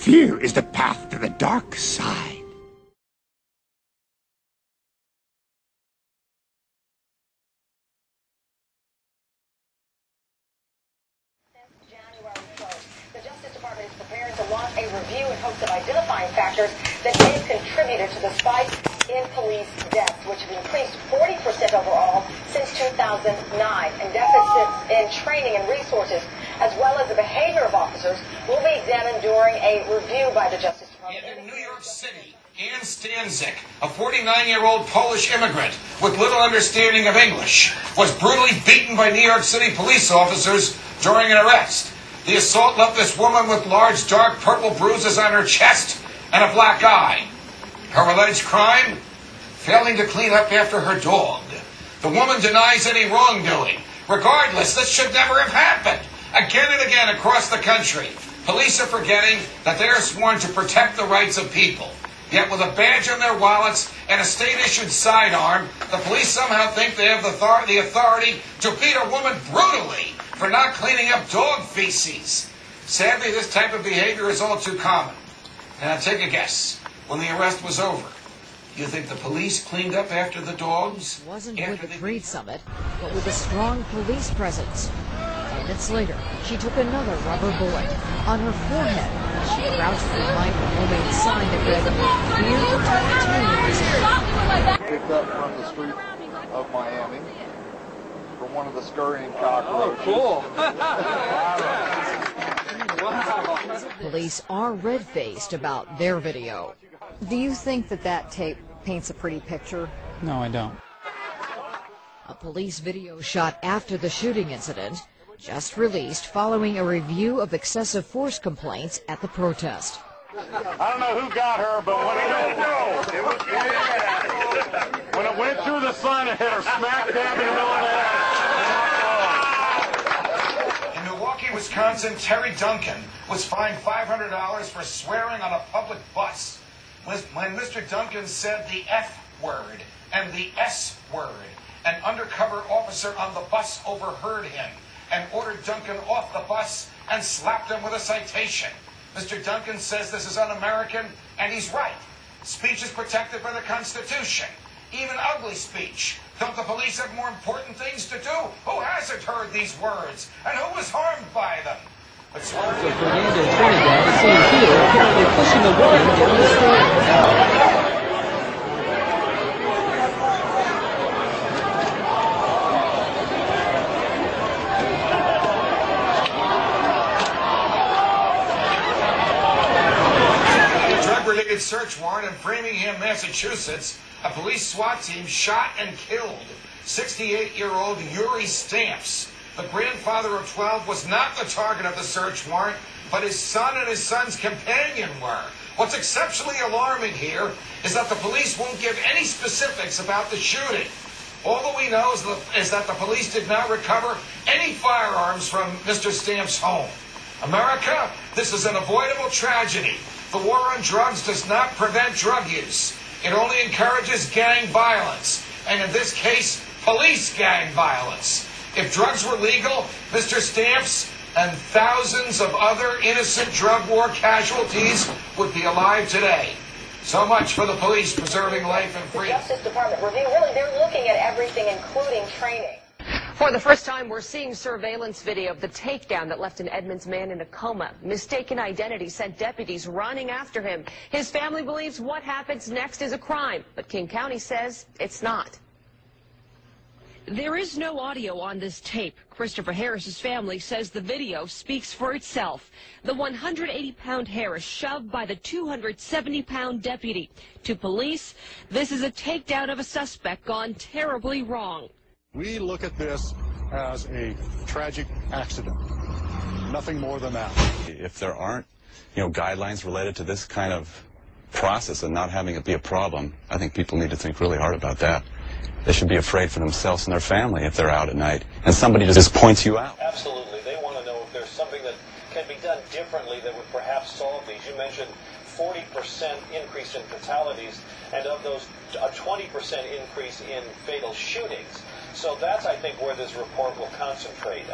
Fear is the path to the dark side. January 1st, the Justice Department is preparing to launch a review in hopes of identifying factors that may have contributed to the spike in police deaths, which have increased 40% overall since 2009, and deficits in training and resources, as well as the behavior of officers, will be examined during a review by the Justice Department. In New York City, Ann Stanzik, a 49-year-old Polish immigrant with little understanding of English, was brutally beaten by New York City police officers during an arrest. The assault left this woman with large, dark purple bruises on her chest and a black eye. Her alleged crime? Failing to clean up after her dog. The woman denies any wrongdoing. Regardless, this should never have happened. Again and again across the country, police are forgetting that they are sworn to protect the rights of people. Yet with a badge on their wallets and a state-issued sidearm, the police somehow think they have the authority to beat a woman brutally for not cleaning up dog feces. Sadly, this type of behavior is all too common. Now take a guess. When the arrest was over, you think the police cleaned up after the dogs? It wasn't with the Freed Summit, but with a strong police presence. Minutes later, she took another rubber bullet on her forehead as she crouched behind a homemade sign that read, "Fear the Picked up from the street of Miami from one of the scurrying cockroaches. Oh, cool. Police are red-faced about their video. Do you think that tape paints a pretty picture? No, I don't. A police video shot after the shooting incident, just released following a review of excessive force complaints at the protest. I don't know who got her, but when it went through the sun, it hit her smack dab in the middle of the head. In Milwaukee, Wisconsin, Terry Duncan was fined $500 for swearing on a public bus. When Mr. Duncan said the F word and the S word, an undercover officer on the bus overheard him and ordered Duncan off the bus and slapped him with a citation. Mr. Duncan says this is un-American, and he's right. Speech is protected by the Constitution, even ugly speech. Don't the police have more important things to do? Who hasn't heard these words, and who was harmed by them? But Fernando Trinidad is seen here apparently pushing a woman down the stairs. Drug-related search warrant in Framingham, Massachusetts, a police SWAT team shot and killed 68-year-old Yuri Stamps. The grandfather of 12 was not the target of the search warrant, but his son and his son's companion were. What's exceptionally alarming here is that the police won't give any specifics about the shooting. All that we know is that the police did not recover any firearms from Mr. Stamps' home. America, this is an avoidable tragedy. The war on drugs does not prevent drug use. It only encourages gang violence, and in this case, police gang violence. If drugs were legal, Mr. Stamps and thousands of other innocent drug war casualties would be alive today. So much for the police preserving life and freedom. The Justice Department review, really, they're looking at everything, including training. For the first time, we're seeing surveillance video of the takedown that left an Edmonds man in a coma. Mistaken identity sent deputies running after him. His family believes what happens next is a crime, but King County says it's not. There is no audio on this tape. Christopher Harris's family says the video speaks for itself. The 180-pound Harris shoved by the 270-pound deputy. To police, this is a takedown of a suspect gone terribly wrong. We look at this as a tragic accident. Nothing more than that. If there aren't, guidelines related to this kind of process and not having it be a problem, I think people need to think really hard about that. They should be afraid for themselves and their family if they're out at night and somebody just points you out. Absolutely. They want to know if there's something that can be done differently that would perhaps solve these. You mentioned 40% increase in fatalities, and of those, a 20% increase in fatal shootings. So that's, I think, where this report will concentrate.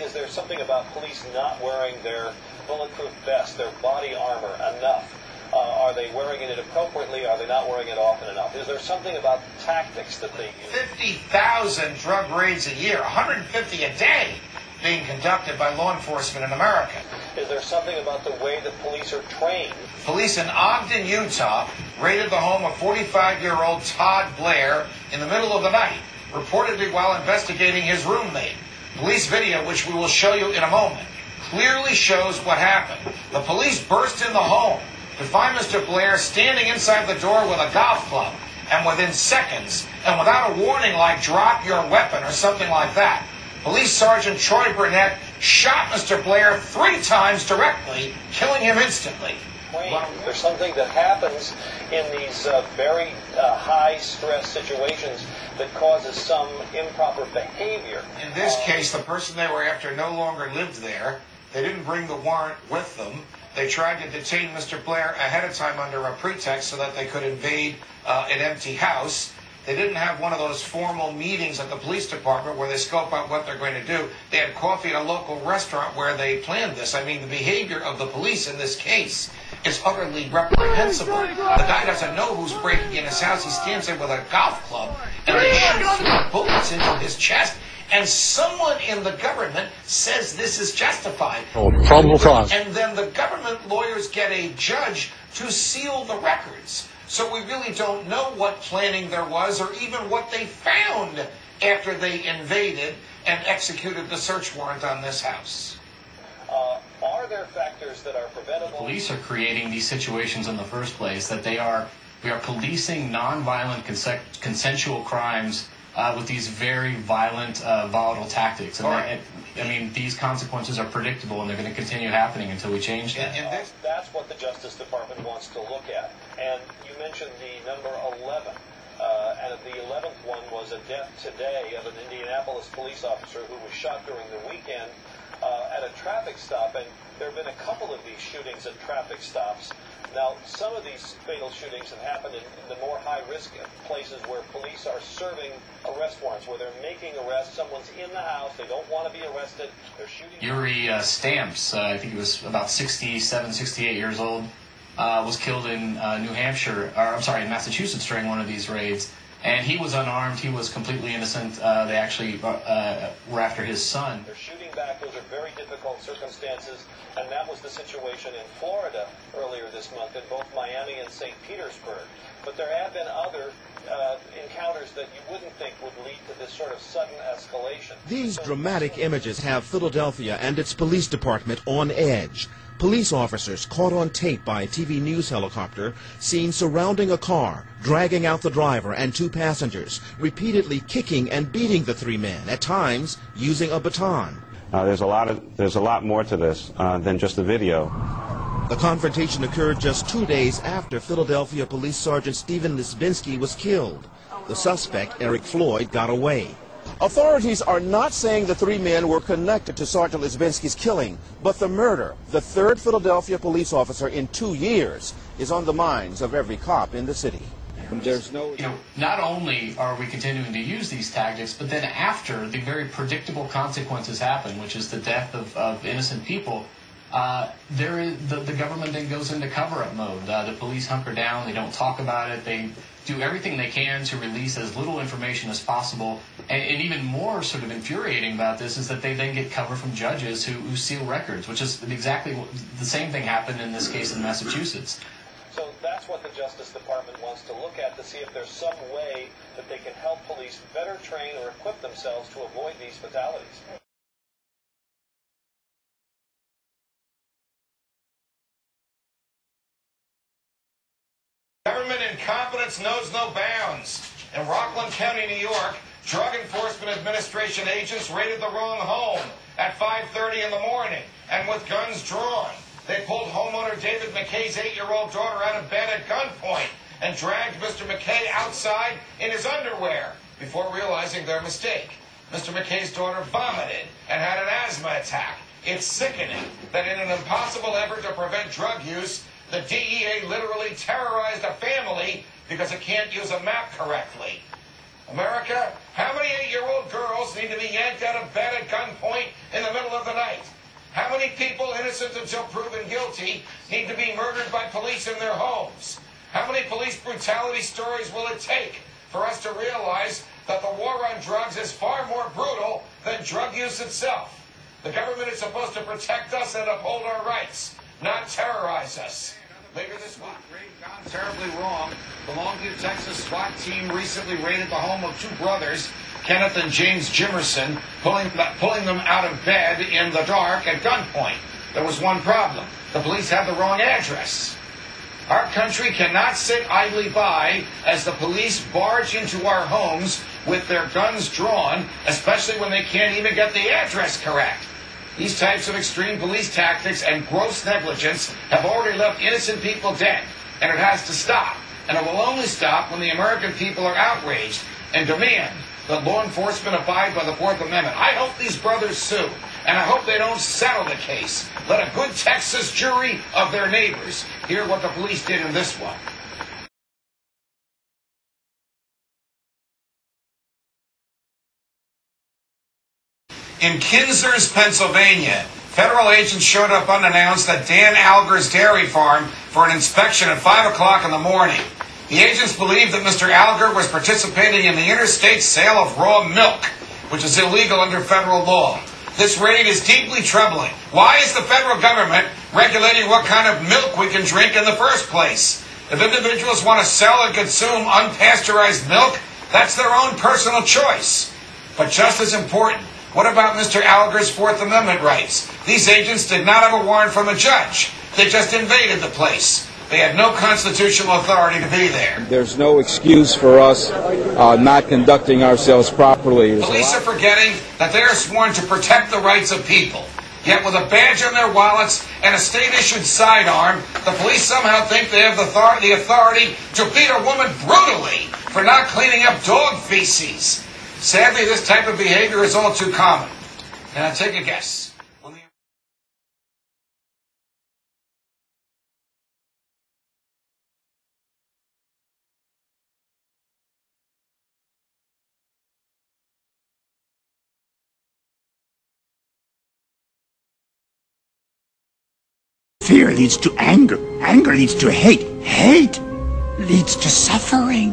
Is there something about police not wearing their bulletproof vest, their body armor enough? Are they wearing it appropriately? Are they not wearing it often enough? Is there something about tactics that they use? 50,000 drug raids a year, 150 a day being conducted by law enforcement in America. Is there something about the way that police are trained? Police in Ogden, Utah, raided the home of 45-year-old Todd Blair in the middle of the night, reportedly while investigating his roommate. Police video, which we will show you in a moment, clearly shows what happened. The police burst in the home to find Mr. Blair standing inside the door with a golf club, and within seconds, and without a warning like drop your weapon or something like that, Police Sergeant Troy Burnett shot Mr. Blair 3 times directly, killing him instantly. There's something that happens in these very high-stress situations that causes some improper behavior. In this case, the person they were after no longer lived there. They didn't bring the warrant with them. They tried to detain Mr. Blair ahead of time under a pretext so that they could invade an empty house. They didn't have one of those formal meetings at the police department where they scope out what they're going to do. They had coffee at a local restaurant where they planned this. I mean, the behavior of the police in this case is utterly reprehensible. The guy doesn't know who's breaking in his house. He stands there with a golf club, and they shoot bullets into his chest. And someone in the government says this is justified. Oh, probable cause. And then the government lawyers get a judge to seal the records. So we really don't know what planning there was or even what they found after they invaded and executed the search warrant on this house. Are there factors that are preventable? Police are creating these situations in the first place, that we are policing nonviolent consensual crimes with these very violent, volatile tactics. And I mean, these consequences are predictable, and they're going to continue happening until we change that. That's what the Justice Department wants to look at. And you mentioned the number 11. And the 11th one was a death today of an Indianapolis police officer who was shot during the weekend at a traffic stop. And there have been a couple of these shootings at traffic stops. Now, some of these fatal shootings have happened in the more high-risk places where police are serving arrest warrants, where they're making arrests. Someone's in the house. They don't want to be arrested. They're shooting. Yuri Stamps, I think he was about 67, 68 years old, was killed in New Hampshire, or I'm sorry, in Massachusetts during one of these raids. And he was unarmed. He was completely innocent. They actually were after his son. They're shooting back. Those are very difficult circumstances. And that was the situation in Florida earlier this month in both Miami and St. Petersburg. But there have been other encounters that you wouldn't think would lead to this sort of sudden escalation. These dramatic images have Philadelphia and its police department on edge. Police officers caught on tape by a TV news helicopter seen surrounding a car, dragging out the driver and 2 passengers, repeatedly kicking and beating the 3 men, at times using a baton. There's a lot more to this than just the video. The confrontation occurred just 2 days after Philadelphia Police Sergeant Stephen Lisbinski was killed. The suspect, Eric Floyd, got away. Authorities are not saying the 3 men were connected to Sergeant Lisbinski's killing, but the murder, the 3rd Philadelphia police officer in 2 years, is on the minds of every cop in the city. There's no, not only are we continuing to use these tactics, but then after the very predictable consequences happen, which is the death of innocent people, the government then goes into cover-up mode. The police hunker down. They don't talk about it. They do everything they can to release as little information as possible. And even more sort of infuriating about this is that they then get cover from judges who seal records, which is exactly the same thing happened in this case in Massachusetts. So that's what the Justice Department wants to look at, to see if there's some way that they can help police better train or equip themselves to avoid these fatalities. Government incompetence knows no bounds. In Rockland County, New York, Drug Enforcement Administration agents raided the wrong home at 5:30 in the morning, and with guns drawn. They pulled homeowner David McKay's 8-year-old daughter out of bed at gunpoint and dragged Mr. McKay outside in his underwear before realizing their mistake. Mr. McKay's daughter vomited and had an asthma attack. It's sickening that in an impossible effort to prevent drug use, the DEA literally terrorized a family because it can't use a map correctly. America, how many 8-year-old girls need to be yanked out of bed at gunpoint in the middle of the night? How many people, innocent until proven guilty, need to be murdered by police in their homes? How many police brutality stories will it take for us to realize that the war on drugs is far more brutal than drug use itself? The government is supposed to protect us and uphold our rights, not terrorize us. Later this week, gone terribly wrong. The Longview, Texas SWAT team recently raided the home of two brothers, Kenneth and James Jimerson, pulling them out of bed in the dark at gunpoint. There was one problem. The police had the wrong address. Our country cannot sit idly by as the police barge into our homes with their guns drawn, especially when they can't even get the address correct. These types of extreme police tactics and gross negligence have already left innocent people dead, and it has to stop. And it will only stop when the American people are outraged and demand that law enforcement abide by the Fourth Amendment. I hope these brothers sue, and I hope they don't settle the case. Let a good Texas jury of their neighbors hear what the police did in this one. In Kinzers, Pennsylvania, federal agents showed up unannounced at Dan Alger's dairy farm for an inspection at 5 o'clock in the morning. The agents believed that Mr. Alger was participating in the interstate sale of raw milk, which is illegal under federal law. This raid is deeply troubling. Why is the federal government regulating what kind of milk we can drink in the first place? If individuals want to sell and consume unpasteurized milk, that's their own personal choice. But just as important, what about Mr. Alger's Fourth Amendment rights? These agents did not have a warrant from a judge. They just invaded the place. They had no constitutional authority to be there. There's no excuse for us not conducting ourselves properly. Police are forgetting that they are sworn to protect the rights of people. Yet with a badge on their wallets and a state-issued sidearm, the police somehow think they have the authority to beat a woman brutally for not cleaning up dog feces. Sadly, this type of behavior is all too common. Now, take a guess. Fear leads to anger. Anger leads to hate. Hate leads to suffering.